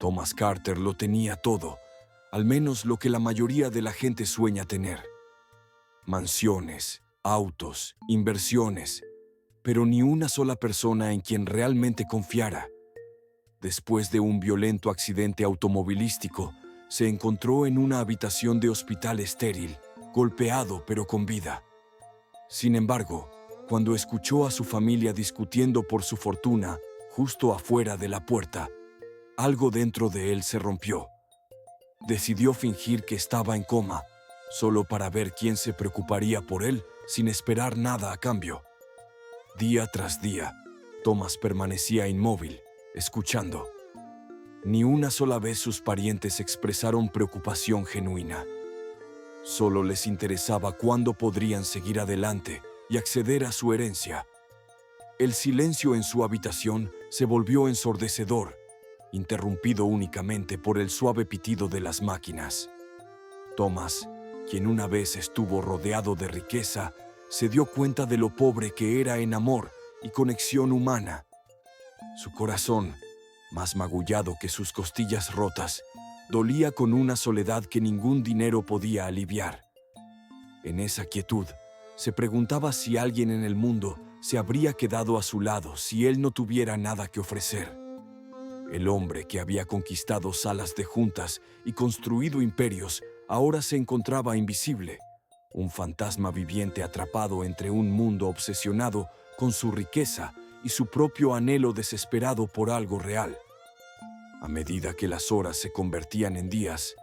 Thomas Carter lo tenía todo, al menos lo que la mayoría de la gente sueña tener. Mansiones, autos, inversiones, pero ni una sola persona en quien realmente confiara. Después de un violento accidente automovilístico, se encontró en una habitación de hospital estéril, golpeado pero con vida. Sin embargo, cuando escuchó a su familia discutiendo por su fortuna justo afuera de la puerta, algo dentro de él se rompió. Decidió fingir que estaba en coma, solo para ver quién se preocuparía por él sin esperar nada a cambio. Día tras día, Thomas permanecía inmóvil, escuchando. Ni una sola vez sus parientes expresaron preocupación genuina. Solo les interesaba cuándo podrían seguir adelante y acceder a su herencia. El silencio en su habitación se volvió ensordecedor, interrumpido únicamente por el suave pitido de las máquinas. Thomas, quien una vez estuvo rodeado de riqueza, se dio cuenta de lo pobre que era en amor y conexión humana. Su corazón, más magullado que sus costillas rotas, dolía con una soledad que ningún dinero podía aliviar. En esa quietud, se preguntaba si alguien en el mundo se habría quedado a su lado si él no tuviera nada que ofrecer. El hombre que había conquistado salas de juntas y construido imperios ahora se encontraba invisible, un fantasma viviente atrapado entre un mundo obsesionado con su riqueza y su propio anhelo desesperado por algo real. A medida que las horas se convertían en días,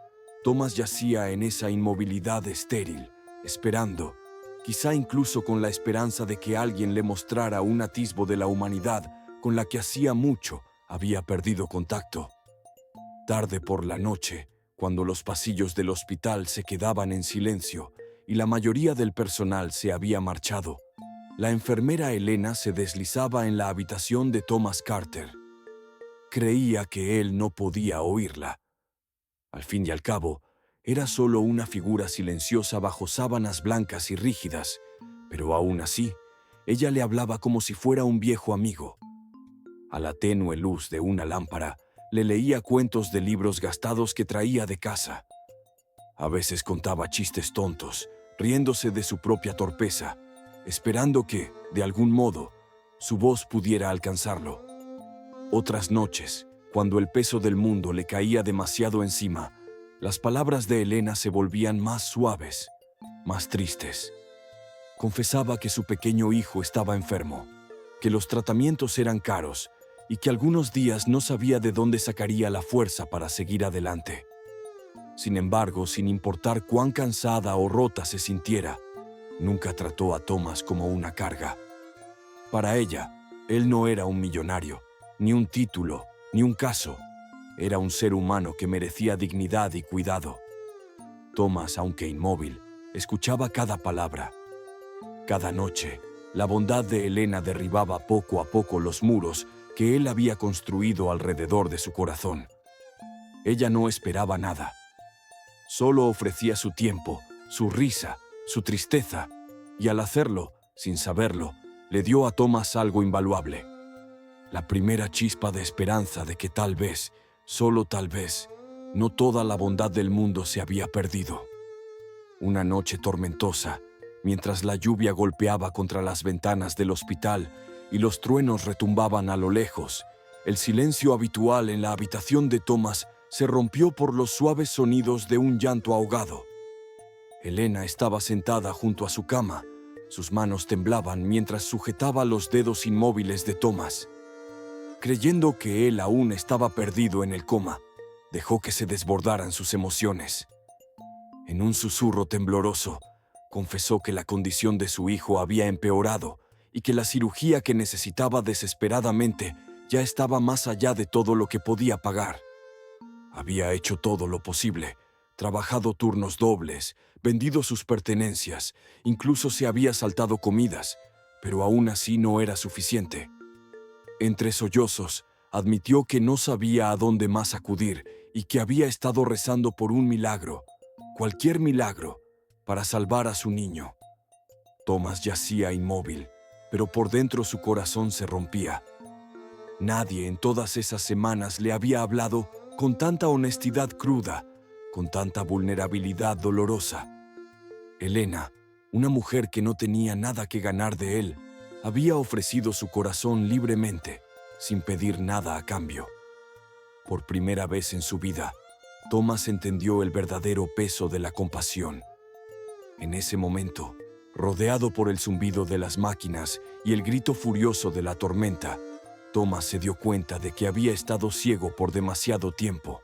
Thomas yacía en esa inmovilidad estéril, esperando, quizá incluso con la esperanza de que alguien le mostrara un atisbo de la humanidad con la que hacía mucho había perdido contacto. Tarde por la noche, cuando los pasillos del hospital se quedaban en silencio y la mayoría del personal se había marchado, la enfermera Elena se deslizaba en la habitación de Thomas Carter. Creía que él no podía oírla. Al fin y al cabo, era solo una figura silenciosa bajo sábanas blancas y rígidas, pero aún así, ella le hablaba como si fuera un viejo amigo. A la tenue luz de una lámpara, le leía cuentos de libros gastados que traía de casa. A veces contaba chistes tontos, riéndose de su propia torpeza, esperando que, de algún modo, su voz pudiera alcanzarlo. Otras noches, cuando el peso del mundo le caía demasiado encima, las palabras de Elena se volvían más suaves, más tristes. Confesaba que su pequeño hijo estaba enfermo, que los tratamientos eran caros y que algunos días no sabía de dónde sacaría la fuerza para seguir adelante. Sin embargo, sin importar cuán cansada o rota se sintiera, nunca trató a Thomas como una carga. Para ella, él no era un millonario, ni un título, ni un caso. Era un ser humano que merecía dignidad y cuidado. Thomas, aunque inmóvil, escuchaba cada palabra. Cada noche, la bondad de Elena derribaba poco a poco los muros que él había construido alrededor de su corazón. Ella no esperaba nada. Solo ofrecía su tiempo, su risa, su tristeza, y al hacerlo, sin saberlo, le dio a Thomas algo invaluable. La primera chispa de esperanza de que tal vez, solo tal vez, no toda la bondad del mundo se había perdido. Una noche tormentosa, mientras la lluvia golpeaba contra las ventanas del hospital y los truenos retumbaban a lo lejos, el silencio habitual en la habitación de Thomas se rompió por los suaves sonidos de un llanto ahogado. Elena estaba sentada junto a su cama. Sus manos temblaban mientras sujetaba los dedos inmóviles de Thomas. Creyendo que él aún estaba perdido en el coma, dejó que se desbordaran sus emociones. En un susurro tembloroso, confesó que la condición de su hijo había empeorado y que la cirugía que necesitaba desesperadamente ya estaba más allá de todo lo que podía pagar. Había hecho todo lo posible, trabajado turnos dobles, vendido sus pertenencias, incluso se había saltado comidas, pero aún así no era suficiente. Entre sollozos, admitió que no sabía a dónde más acudir y que había estado rezando por un milagro, cualquier milagro, para salvar a su niño. Thomas yacía inmóvil, pero por dentro su corazón se rompía. Nadie en todas esas semanas le había hablado con tanta honestidad cruda, con tanta vulnerabilidad dolorosa. Elena, una mujer que no tenía nada que ganar de él, había ofrecido su corazón libremente, sin pedir nada a cambio. Por primera vez en su vida, Thomas entendió el verdadero peso de la compasión. En ese momento, rodeado por el zumbido de las máquinas y el grito furioso de la tormenta, Thomas se dio cuenta de que había estado ciego por demasiado tiempo.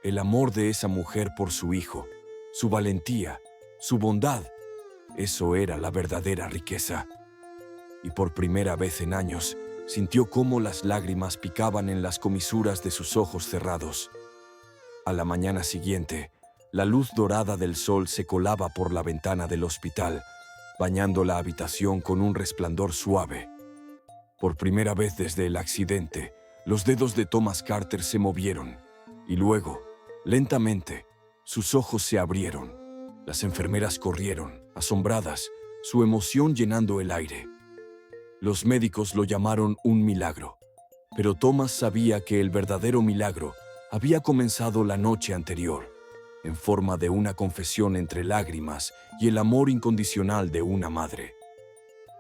El amor de esa mujer por su hijo, su valentía, su bondad, eso era la verdadera riqueza. Y por primera vez en años, sintió cómo las lágrimas picaban en las comisuras de sus ojos cerrados. A la mañana siguiente, la luz dorada del sol se colaba por la ventana del hospital, bañando la habitación con un resplandor suave. Por primera vez desde el accidente, los dedos de Thomas Carter se movieron, y luego, lentamente, sus ojos se abrieron. Las enfermeras corrieron, asombradas, su emoción llenando el aire. Los médicos lo llamaron un milagro, pero Thomas sabía que el verdadero milagro había comenzado la noche anterior, en forma de una confesión entre lágrimas y el amor incondicional de una madre.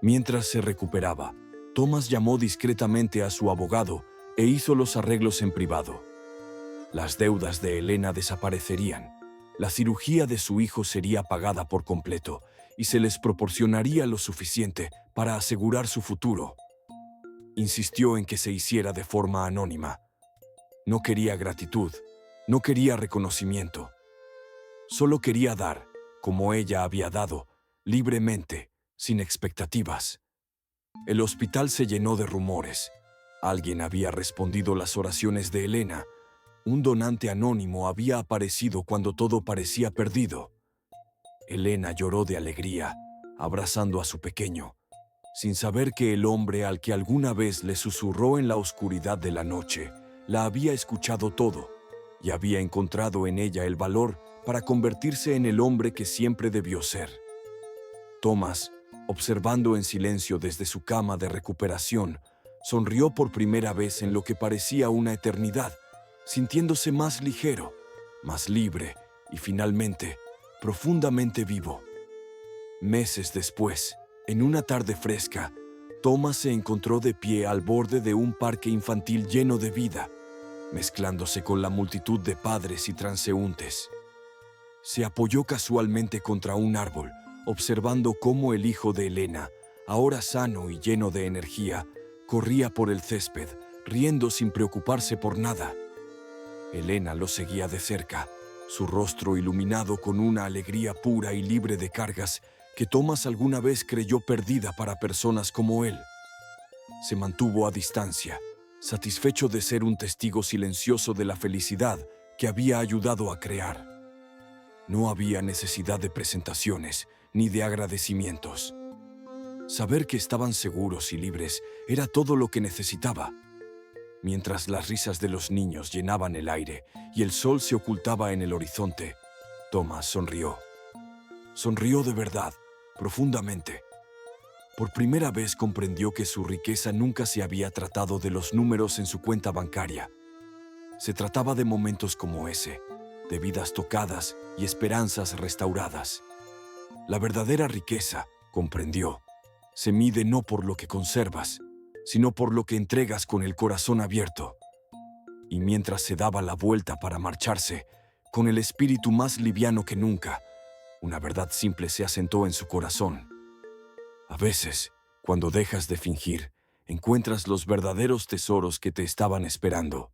Mientras se recuperaba, Thomas llamó discretamente a su abogado e hizo los arreglos en privado. Las deudas de Elena desaparecerían, la cirugía de su hijo sería pagada por completo y se les proporcionaría lo suficiente para asegurar su futuro. Insistió en que se hiciera de forma anónima. No quería gratitud, no quería reconocimiento. Solo quería dar, como ella había dado, libremente, sin expectativas. El hospital se llenó de rumores. Alguien había respondido las oraciones de Elena. Un donante anónimo había aparecido cuando todo parecía perdido. Elena lloró de alegría, abrazando a su pequeño, sin saber que el hombre al que alguna vez le susurró en la oscuridad de la noche, la había escuchado todo y había encontrado en ella el valor para convertirse en el hombre que siempre debió ser. Thomas, observando en silencio desde su cama de recuperación, sonrió por primera vez en lo que parecía una eternidad, sintiéndose más ligero, más libre y finalmente, profundamente vivo. Meses después, en una tarde fresca, Thomas se encontró de pie al borde de un parque infantil lleno de vida, mezclándose con la multitud de padres y transeúntes. Se apoyó casualmente contra un árbol, observando cómo el hijo de Elena, ahora sano y lleno de energía, corría por el césped, riendo sin preocuparse por nada. Elena lo seguía de cerca, su rostro iluminado con una alegría pura y libre de cargas que Thomas alguna vez creyó perdida para personas como él. Se mantuvo a distancia, satisfecho de ser un testigo silencioso de la felicidad que había ayudado a crear. No había necesidad de presentaciones ni de agradecimientos. Saber que estaban seguros y libres era todo lo que necesitaba. Mientras las risas de los niños llenaban el aire y el sol se ocultaba en el horizonte, Thomas sonrió. Sonrió de verdad, profundamente. Por primera vez comprendió que su riqueza nunca se había tratado de los números en su cuenta bancaria. Se trataba de momentos como ese, de vidas tocadas y esperanzas restauradas. La verdadera riqueza, comprendió, se mide no por lo que conservas, sino por lo que entregas con el corazón abierto. Y mientras se daba la vuelta para marcharse, con el espíritu más liviano que nunca, una verdad simple se asentó en su corazón. A veces, cuando dejas de fingir, encuentras los verdaderos tesoros que te estaban esperando.